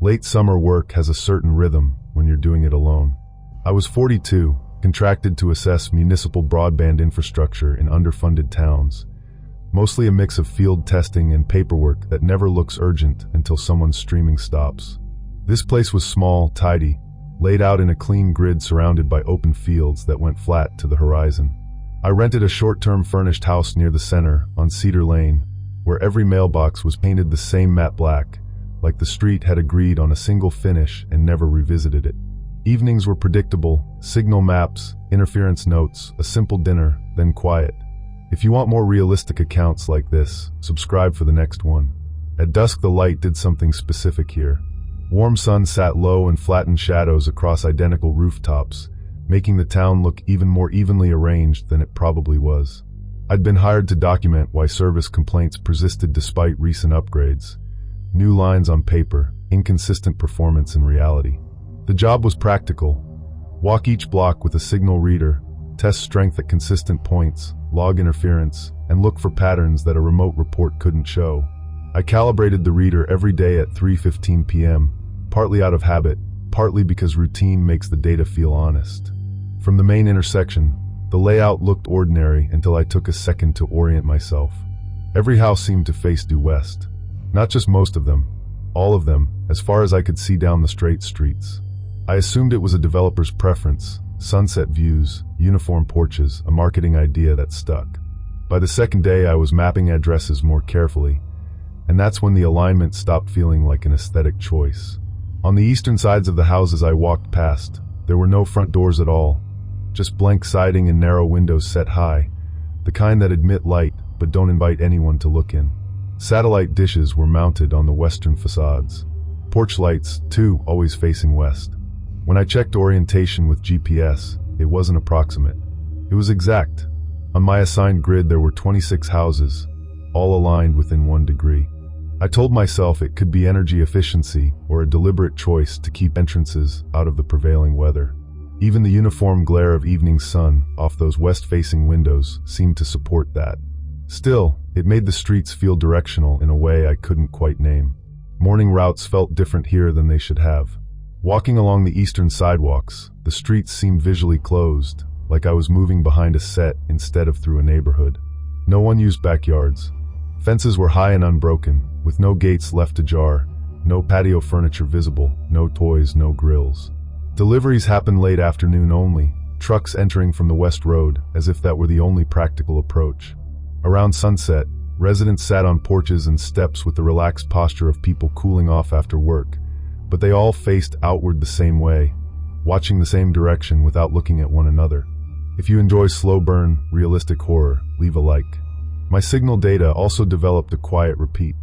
Late summer work has a certain rhythm when you're doing it alone. I was 42, contracted to assess municipal broadband infrastructure in underfunded towns. Mostly a mix of field testing and paperwork that never looks urgent until someone's streaming stops. This place was small, tidy, laid out in a clean grid surrounded by open fields that went flat to the horizon. I rented a short-term furnished house near the center on Cedar Lane, where every mailbox was painted the same matte black, like the street had agreed on a single finish and never revisited it. Evenings were predictable: signal maps, interference notes, a simple dinner, then quiet. If you want more realistic accounts like this, subscribe for the next one. At dusk the light did something specific here. Warm sun sat low and flattened shadows across identical rooftops, making the town look even more evenly arranged than it probably was. I'd been hired to document why service complaints persisted despite recent upgrades. New lines on paper, inconsistent performance in reality. The job was practical. Walk each block with a signal reader, test strength at consistent points, log interference, and look for patterns that a remote report couldn't show. I calibrated the reader every day at 3:15 p.m., partly out of habit, partly because routine makes the data feel honest. From the main intersection, the layout looked ordinary until I took a second to orient myself. Every house seemed to face due west. Not just most of them, all of them, as far as I could see down the straight streets. I assumed it was a developer's preference: sunset views, uniform porches, a marketing idea that stuck. By the second day I was mapping addresses more carefully, and that's when the alignment stopped feeling like an aesthetic choice. On the eastern sides of the houses I walked past, there were no front doors at all, just blank siding and narrow windows set high, the kind that admit light but don't invite anyone to look in. Satellite dishes were mounted on the western facades. Porch lights, too, always facing west. When I checked orientation with GPS, it wasn't approximate. It was exact. On my assigned grid there were 26 houses, all aligned within 1 degree. I told myself it could be energy efficiency or a deliberate choice to keep entrances out of the prevailing weather. Even the uniform glare of evening sun off those west-facing windows seemed to support that. Still, it made the streets feel directional in a way I couldn't quite name. Morning routes felt different here than they should have. Walking along the eastern sidewalks, the streets seemed visually closed, like I was moving behind a set instead of through a neighborhood. No one used backyards. Fences were high and unbroken, with no gates left ajar, no patio furniture visible, no toys, no grills. Deliveries happened late afternoon only, trucks entering from the west road as if that were the only practical approach. Around sunset, residents sat on porches and steps with the relaxed posture of people cooling off after work, but they all faced outward the same way, watching the same direction without looking at one another. If you enjoy slow burn, realistic horror, leave a like. My signal data also developed a quiet repeat.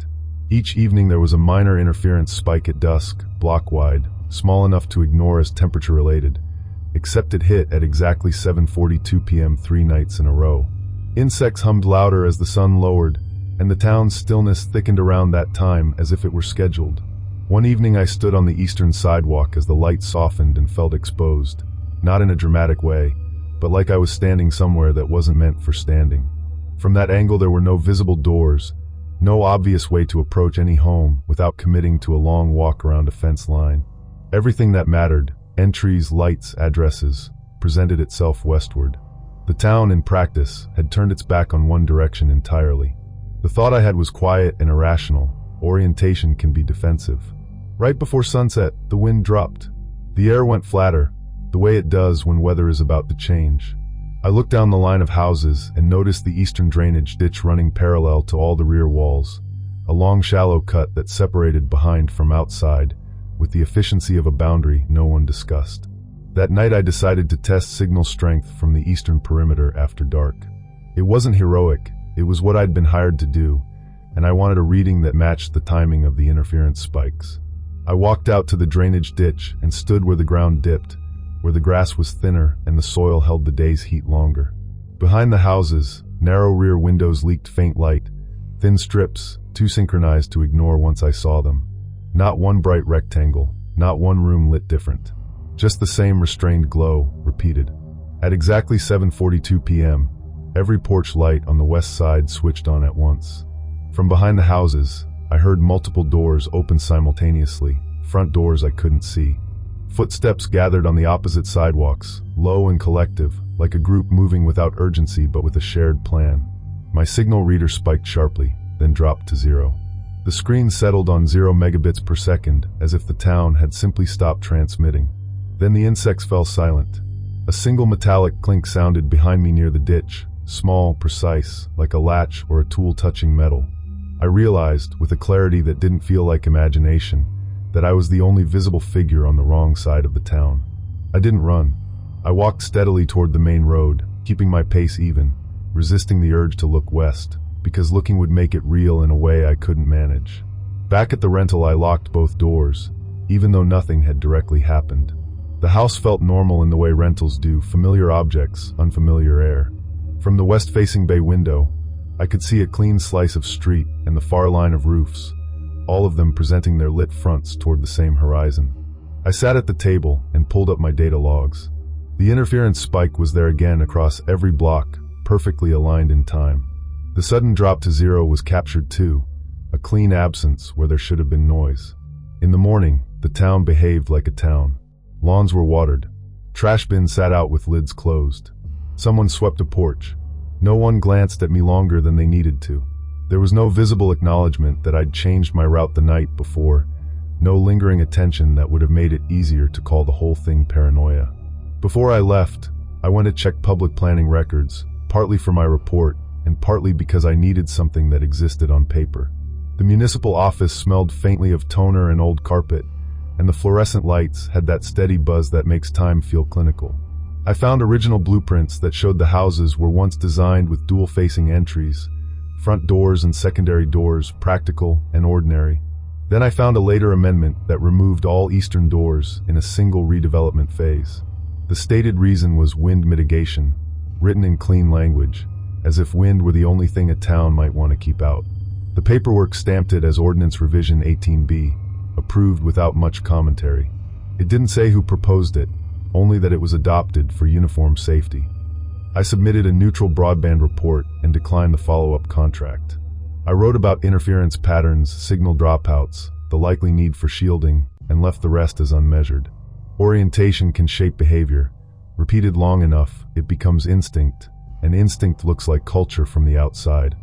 Each evening there was a minor interference spike at dusk, block-wide, small enough to ignore as temperature-related, except it hit at exactly 7:42 p.m. 3 nights in a row. Insects hummed louder as the sun lowered, and the town's stillness thickened around that time as if it were scheduled. One evening I stood on the eastern sidewalk as the light softened and felt exposed, not in a dramatic way, but like I was standing somewhere that wasn't meant for standing. From that angle there were no visible doors, no obvious way to approach any home without committing to a long walk around a fence line. Everything that mattered, entries, lights, addresses, presented itself westward. The town, in practice, had turned its back on one direction entirely. The thought I had was quiet and irrational. Orientation can be defensive. Right before sunset, the wind dropped. The air went flatter, the way it does when weather is about to change. I looked down the line of houses and noticed the eastern drainage ditch running parallel to all the rear walls, a long shallow cut that separated behind from outside, with the efficiency of a boundary no one discussed. That night I decided to test signal strength from the eastern perimeter after dark. It wasn't heroic, it was what I'd been hired to do, and I wanted a reading that matched the timing of the interference spikes. I walked out to the drainage ditch and stood where the ground dipped, where the grass was thinner and the soil held the day's heat longer. Behind the houses, narrow rear windows leaked faint light, thin strips, too synchronized to ignore once I saw them. Not one bright rectangle, not one room lit different. Just the same restrained glow, repeated. At exactly 7:42 p.m., every porch light on the west side switched on at once. From behind the houses, I heard multiple doors open simultaneously, front doors I couldn't see. Footsteps gathered on the opposite sidewalks, low and collective, like a group moving without urgency but with a shared plan. My signal reader spiked sharply, then dropped to 0. The screen settled on 0 megabits per second, as if the town had simply stopped transmitting. Then the insects fell silent. A single metallic clink sounded behind me near the ditch, small, precise, like a latch or a tool touching metal. I realized, with a clarity that didn't feel like imagination, that I was the only visible figure on the wrong side of the town. I didn't run. I walked steadily toward the main road, keeping my pace even, resisting the urge to look west, because looking would make it real in a way I couldn't manage. Back at the rental, I locked both doors, even though nothing had directly happened. The house felt normal in the way rentals do, familiar objects, unfamiliar air. From the west-facing bay window, I could see a clean slice of street and the far line of roofs, all of them presenting their lit fronts toward the same horizon. I sat at the table and pulled up my data logs. The interference spike was there again across every block, perfectly aligned in time. The sudden drop to 0 was captured too, a clean absence where there should have been noise. In the morning, the town behaved like a town. Lawns were watered. Trash bins sat out with lids closed. Someone swept a porch. No one glanced at me longer than they needed to. There was no visible acknowledgement that I'd changed my route the night before, no lingering attention that would have made it easier to call the whole thing paranoia. Before I left, I went to check public planning records, partly for my report, and partly because I needed something that existed on paper. The municipal office smelled faintly of toner and old carpet, and the fluorescent lights had that steady buzz that makes time feel clinical. I found original blueprints that showed the houses were once designed with dual-facing entries, front doors and secondary doors, practical and ordinary. Then I found a later amendment that removed all eastern doors in a single redevelopment phase. The stated reason was wind mitigation, written in clean language, as if wind were the only thing a town might want to keep out. The paperwork stamped it as Ordinance Revision 18B, approved without much commentary. It didn't say who proposed it, only that it was adopted for uniform safety. I submitted a neutral broadband report and declined the follow-up contract. I wrote about interference patterns, signal dropouts, the likely need for shielding, and left the rest as unmeasured. Orientation can shape behavior. Repeated long enough, it becomes instinct, and instinct looks like culture from the outside.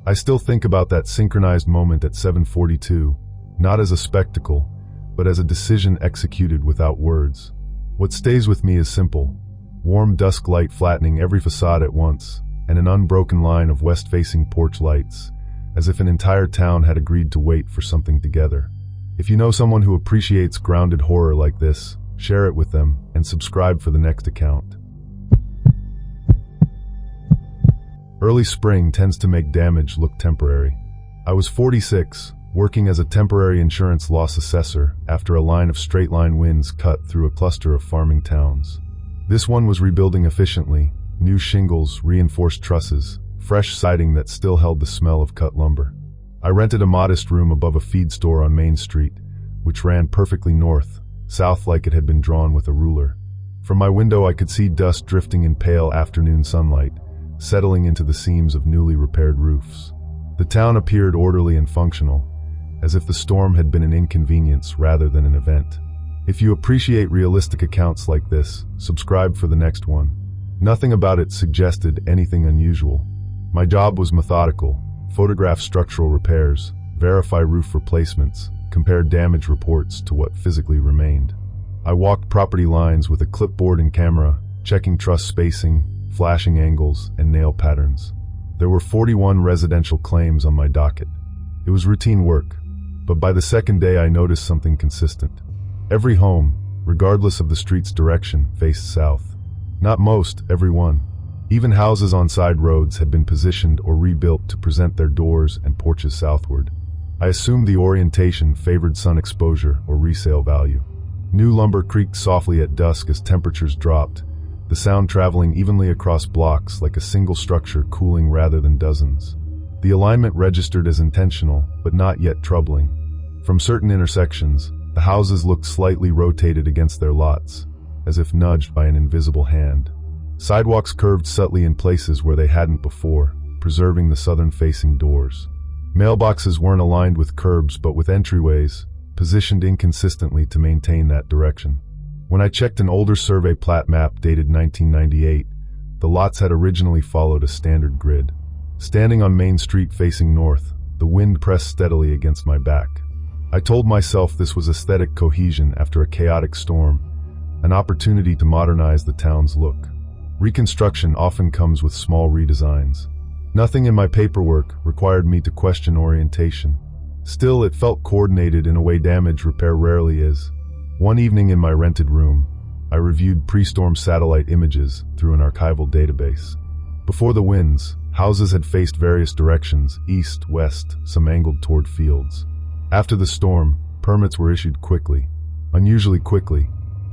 I still think about that synchronized moment at 7:42, not as a spectacle, but as a decision executed without words. What stays with me is simple: warm dusk light flattening every facade at once, and an unbroken line of west-facing porch lights, as if an entire town had agreed to wait for something together. If you know someone who appreciates grounded horror like this, share it with them, and subscribe for the next account. Early spring tends to make damage look temporary. I was 46, working as a temporary insurance loss assessor after a line of straight-line winds cut through a cluster of farming towns. This one was rebuilding efficiently, new shingles, reinforced trusses, fresh siding that still held the smell of cut lumber. I rented a modest room above a feed store on Main Street, which ran perfectly north, south like it had been drawn with a ruler. From my window I could see dust drifting in pale afternoon sunlight, settling into the seams of newly repaired roofs. The town appeared orderly and functional, as if the storm had been an inconvenience rather than an event. If you appreciate realistic accounts like this, subscribe for the next one. Nothing about it suggested anything unusual. My job was methodical: photograph structural repairs, verify roof replacements, compare damage reports to what physically remained. I walked property lines with a clipboard and camera, checking truss spacing, flashing angles, and nail patterns. There were 41 residential claims on my docket. It was routine work, but by the second day I noticed something consistent. Every home, regardless of the street's direction, faced south. Not most, every one. Even houses on side roads had been positioned or rebuilt to present their doors and porches southward. I assumed the orientation favored sun exposure or resale value. New lumber creaked softly at dusk as temperatures dropped, the sound traveling evenly across blocks like a single structure cooling rather than dozens. The alignment registered as intentional, but not yet troubling. From certain intersections, the houses looked slightly rotated against their lots, as if nudged by an invisible hand. Sidewalks curved subtly in places where they hadn't before, preserving the southern-facing doors. Mailboxes weren't aligned with curbs but with entryways, positioned inconsistently to maintain that direction. When I checked an older survey plat map dated 1998, the lots had originally followed a standard grid. Standing on Main Street facing north, the wind pressed steadily against my back. I told myself this was aesthetic cohesion after a chaotic storm, an opportunity to modernize the town's look. Reconstruction often comes with small redesigns. Nothing in my paperwork required me to question orientation. Still, it felt coordinated in a way damage repair rarely is. One evening in my rented room, I reviewed pre-storm satellite images through an archival database. Before the winds, houses had faced various directions, east, west, some angled toward fields. After the storm, permits were issued quickly, unusually quickly.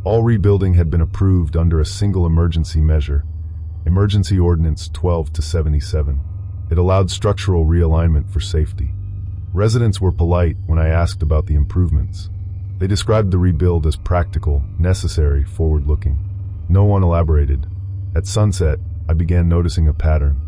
All rebuilding had been approved under a single emergency measure, Emergency Ordinance 12-77. It allowed structural realignment for safety. Residents were polite when I asked about the improvements. They described the rebuild as practical, necessary, forward-looking. No one elaborated. At sunset, I began noticing a pattern.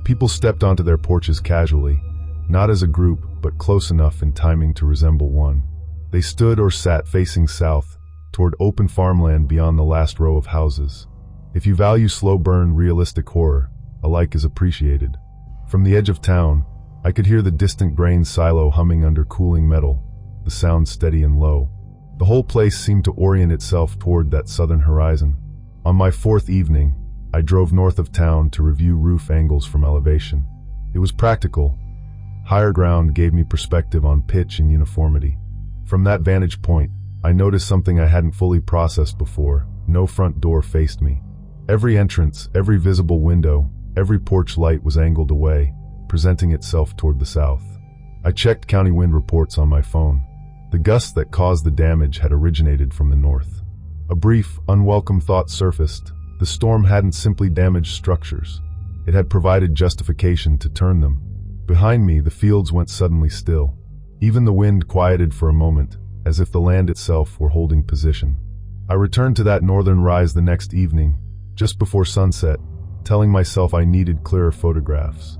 People stepped onto their porches casually, not as a group, but close enough in timing to resemble one. They stood or sat facing south, toward open farmland beyond the last row of houses. If you value slow burn, realistic horror, a like is appreciated. From the edge of town, I could hear the distant grain silo humming under cooling metal, the sound steady and low. The whole place seemed to orient itself toward that southern horizon. On my fourth evening, I drove north of town to review roof angles from elevation. It was practical. Higher ground gave me perspective on pitch and uniformity. From that vantage point, I noticed something I hadn't fully processed before. No front door faced me. Every entrance, every visible window, every porch light was angled away, presenting itself toward the south. I checked county wind reports on my phone. The gusts that caused the damage had originated from the north. A brief, unwelcome thought surfaced. The storm hadn't simply damaged structures. It had provided justification to turn them. Behind me, the fields went suddenly still. Even the wind quieted for a moment, as if the land itself were holding position. I returned to that northern rise the next evening, just before sunset, telling myself I needed clearer photographs.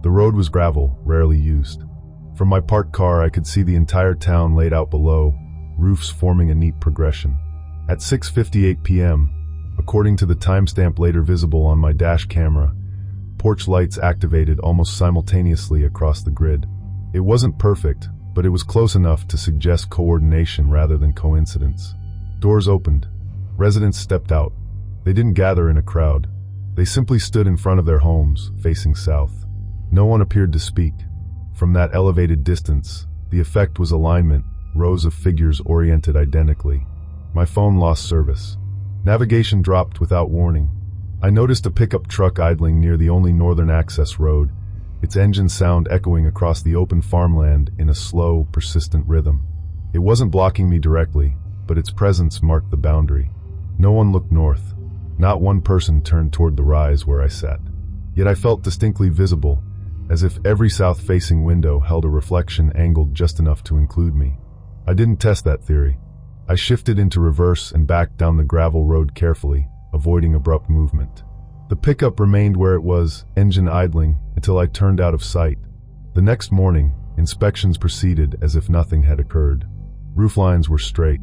The road was gravel, rarely used. From my parked car, I could see the entire town laid out below, roofs forming a neat progression. At 6:58 p.m., according to the timestamp later visible on my dash camera, porch lights activated almost simultaneously across the grid. It wasn't perfect, but it was close enough to suggest coordination rather than coincidence. Doors opened. Residents stepped out. They didn't gather in a crowd. They simply stood in front of their homes, facing south. No one appeared to speak. From that elevated distance, the effect was alignment, rows of figures oriented identically. My phone lost service. Navigation dropped without warning. I noticed a pickup truck idling near the only northern access road, its engine sound echoing across the open farmland in a slow, persistent rhythm. It wasn't blocking me directly, but its presence marked the boundary. No one looked north. Not one person turned toward the rise where I sat. Yet I felt distinctly visible, as if every south-facing window held a reflection angled just enough to include me. I didn't test that theory. I shifted into reverse and backed down the gravel road carefully, avoiding abrupt movement. The pickup remained where it was, engine idling, until I turned out of sight. The next morning, inspections proceeded as if nothing had occurred. Rooflines were straight.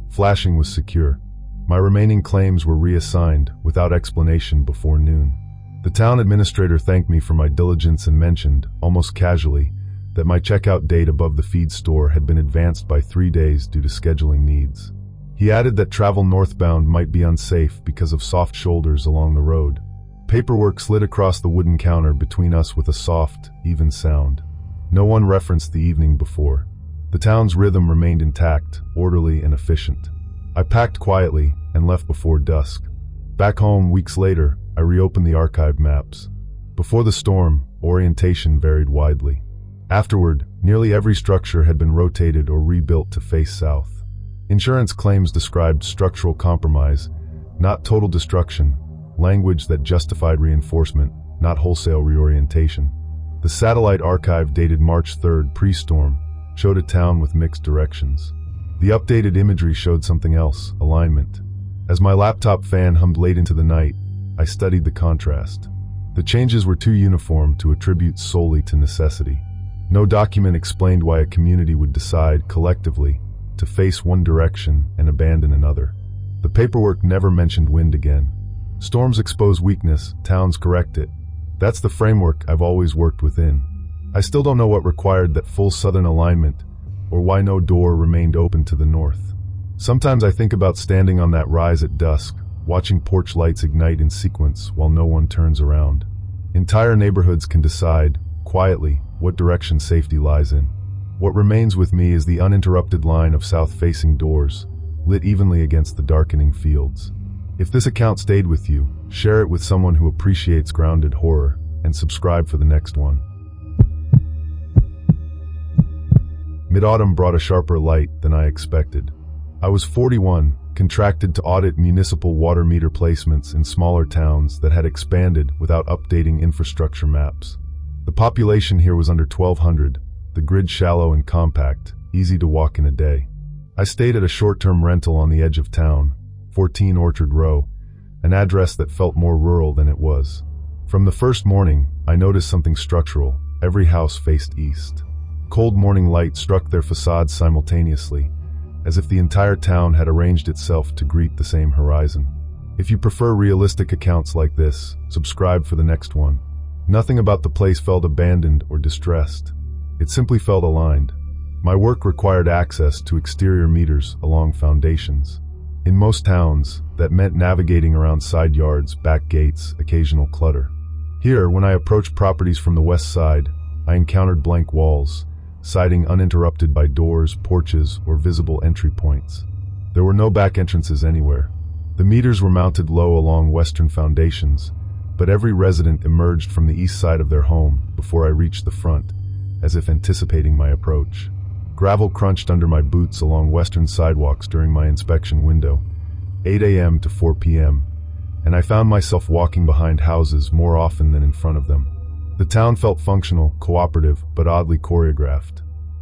Flashing was secure. My remaining claims were reassigned, without explanation, before noon. The town administrator thanked me for my diligence and mentioned, almost casually, that my checkout date above the feed store had been advanced by 3 days due to scheduling needs. He added that travel northbound might be unsafe because of soft shoulders along the road. Paperwork slid across the wooden counter between us with a soft, even sound. No one referenced the evening before. The town's rhythm remained intact, orderly and efficient. I packed quietly and left before dusk. Back home, weeks later, I reopened the archived maps. Before the storm, orientation varied widely. Afterward, nearly every structure had been rotated or rebuilt to face south. Insurance claims described structural compromise, not total destruction, language that justified reinforcement, not wholesale reorientation. The satellite archive dated March 3rd, pre-storm, showed a town with mixed directions. The updated imagery showed something else, alignment. As my laptop fan hummed late into the night, I studied the contrast. The changes were too uniform to attribute solely to necessity. No document explained why a community would decide, collectively, to face one direction and abandon another. The paperwork never mentioned wind again. Storms expose weakness, towns correct it. That's the framework I've always worked within. I still don't know what required that full southern alignment, or why no door remained open to the north. Sometimes I think about standing on that rise at dusk, watching porch lights ignite in sequence while no one turns around. Entire neighborhoods can decide, quietly, what direction safety lies in. What remains with me is the uninterrupted line of south-facing doors, lit evenly against the darkening fields. If this account stayed with you, share it with someone who appreciates grounded horror, and subscribe for the next one. Mid-autumn brought a sharper light than I expected. I was 41, contracted to audit municipal water meter placements in smaller towns that had expanded without updating infrastructure maps. The population here was under 1,200, the grid shallow and compact, easy to walk in a day. I stayed at a short-term rental on the edge of town, 14 Orchard Row, an address that felt more rural than it was. From the first morning, I noticed something structural. Every house faced east. Cold morning light struck their facades simultaneously, as if the entire town had arranged itself to greet the same horizon. If you prefer realistic accounts like this, subscribe for the next one. Nothing about the place felt abandoned or distressed. It simply felt aligned. My work required access to exterior meters along foundations. In most towns, that meant navigating around side yards, back gates, occasional clutter. Here, when I approached properties from the west side, I encountered blank walls, siding uninterrupted by doors, porches, or visible entry points. There were no back entrances anywhere. The meters were mounted low along western foundations, but every resident emerged from the east side of their home before I reached the front, as if anticipating my approach. Gravel crunched under my boots along western sidewalks during my inspection window, 8 a.m. to 4 p.m., and I found myself walking behind houses more often than in front of them. The town felt functional, cooperative, but oddly choreographed.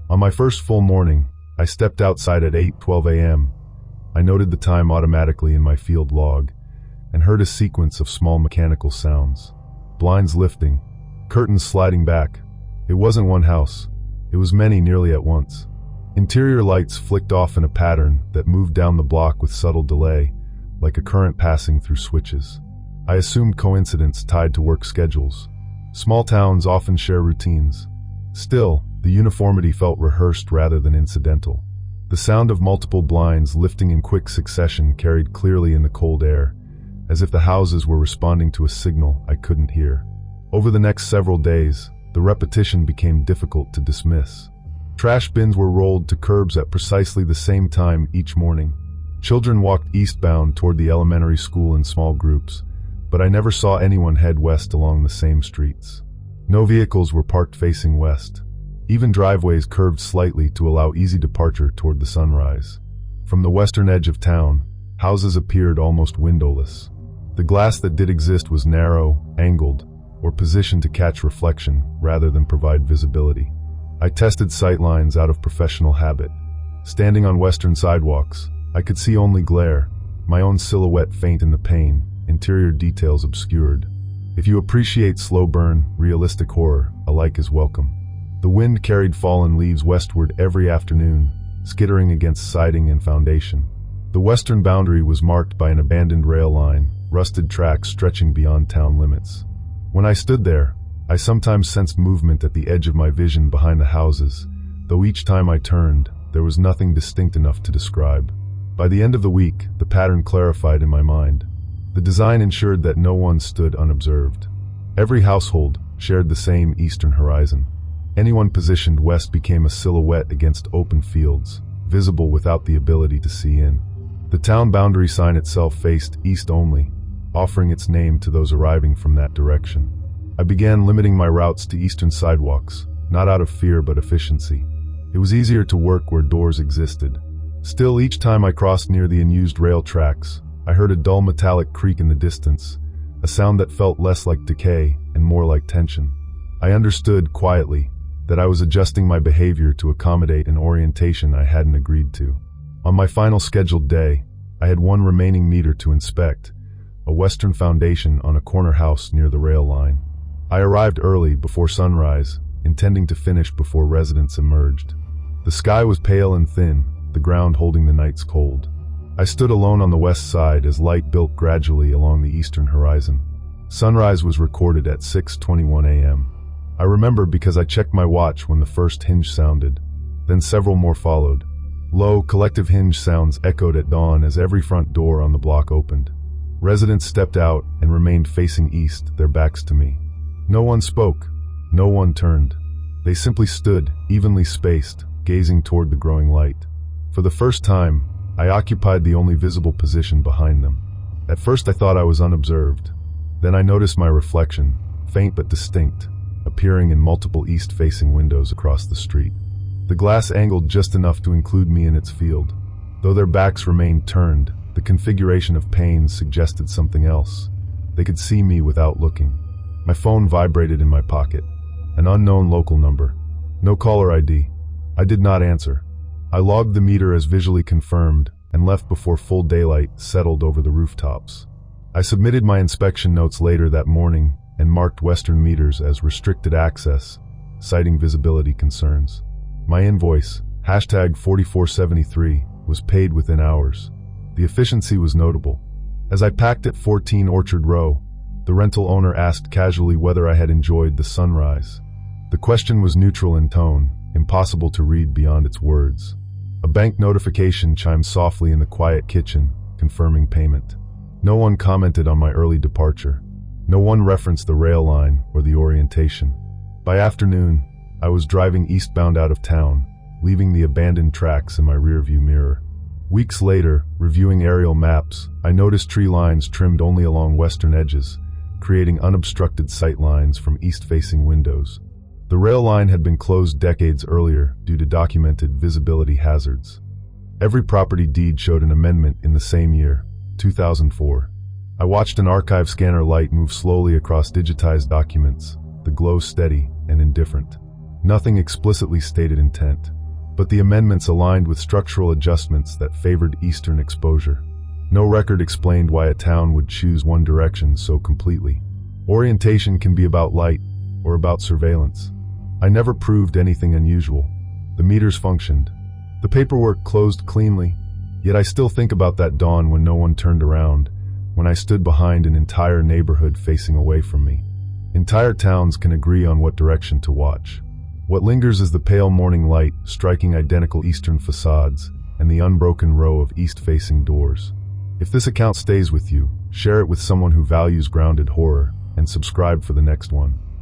On my first full morning, I stepped outside at 8:12 a.m. I noted the time automatically in my field log, and heard a sequence of small mechanical sounds. Blinds lifting, curtains sliding back. It wasn't one house. It was many nearly at once. Interior lights flicked off in a pattern that moved down the block with subtle delay, like a current passing through switches. I assumed coincidence tied to work schedules. Small towns often share routines. Still, the uniformity felt rehearsed rather than incidental. The sound of multiple blinds lifting in quick succession carried clearly in the cold air, as if the houses were responding to a signal I couldn't hear. Over the next several days, the repetition became difficult to dismiss. Trash bins were rolled to curbs at precisely the same time each morning. Children walked eastbound toward the elementary school in small groups, but I never saw anyone head west along the same streets. No vehicles were parked facing west. Even driveways curved slightly to allow easy departure toward the sunrise. From the western edge of town, houses appeared almost windowless. The glass that did exist was narrow, angled, or positioned to catch reflection rather than provide visibility. I tested sightlines out of professional habit. Standing on western sidewalks, I could see only glare, my own silhouette faint in the pain, interior details obscured. If you appreciate slow burn, realistic horror, a like is welcome. The wind carried fallen leaves westward every afternoon, skittering against siding and foundation. The western boundary was marked by an abandoned rail line, rusted tracks stretching beyond town limits. When I stood there, I sometimes sensed movement at the edge of my vision behind the houses, though each time I turned, there was nothing distinct enough to describe. By the end of the week, the pattern clarified in my mind. The design ensured that no one stood unobserved. Every household shared the same eastern horizon. Anyone positioned west became a silhouette against open fields, visible without the ability to see in. The town boundary sign itself faced east only, offering its name to those arriving from that direction. I began limiting my routes to eastern sidewalks, not out of fear but efficiency. It was easier to work where doors existed. Still, each time I crossed near the unused rail tracks, I heard a dull metallic creak in the distance, a sound that felt less like decay and more like tension. I understood, quietly, that I was adjusting my behavior to accommodate an orientation I hadn't agreed to. On my final scheduled day, I had one remaining meter to inspect, a western foundation on a corner house near the rail line. I arrived early, before sunrise, intending to finish before residents emerged. The sky was pale and thin, the ground holding the night's cold. I stood alone on the west side as light built gradually along the eastern horizon. Sunrise was recorded at 6:21 a.m. I remember because I checked my watch when the first hinge sounded. Then several more followed. Low, collective hinge sounds echoed at dawn as every front door on the block opened. Residents stepped out and remained facing east, their backs to me. No one spoke. No one turned. They simply stood, evenly spaced, gazing toward the growing light. For the first time, I occupied the only visible position behind them. At first I thought I was unobserved. Then I noticed my reflection, faint but distinct, appearing in multiple east-facing windows across the street. The glass angled just enough to include me in its field. Though their backs remained turned, the configuration of panes suggested something else. They could see me without looking. My phone vibrated in my pocket. An unknown local number. No caller ID. I did not answer. I logged the meter as visually confirmed and left before full daylight settled over the rooftops. I submitted my inspection notes later that morning and marked Western meters as restricted access, citing visibility concerns. My invoice, #4473, was paid within hours. The efficiency was notable. As I packed at 14 Orchard Row, the rental owner asked casually whether I had enjoyed the sunrise. The question was neutral in tone, impossible to read beyond its words. A bank notification chimed softly in the quiet kitchen, confirming payment. No one commented on my early departure. No one referenced the rail line or the orientation. By afternoon, I was driving eastbound out of town, leaving the abandoned tracks in my rearview mirror. Weeks later, reviewing aerial maps, I noticed tree lines trimmed only along western edges, creating unobstructed sight lines from east-facing windows. The rail line had been closed decades earlier due to documented visibility hazards. Every property deed showed an amendment in the same year, 2004. I watched an archive scanner light move slowly across digitized documents, the glow steady and indifferent. Nothing explicitly stated intent, but the amendments aligned with structural adjustments that favored eastern exposure. No record explained why a town would choose one direction so completely. Orientation can be about light or about surveillance. I never proved anything unusual. The meters functioned. The paperwork closed cleanly, yet I still think about that dawn when no one turned around, when I stood behind an entire neighborhood facing away from me. Entire towns can agree on what direction to watch. What lingers is the pale morning light striking identical eastern facades and the unbroken row of east-facing doors. If this account stays with you, share it with someone who values grounded horror and subscribe for the next one.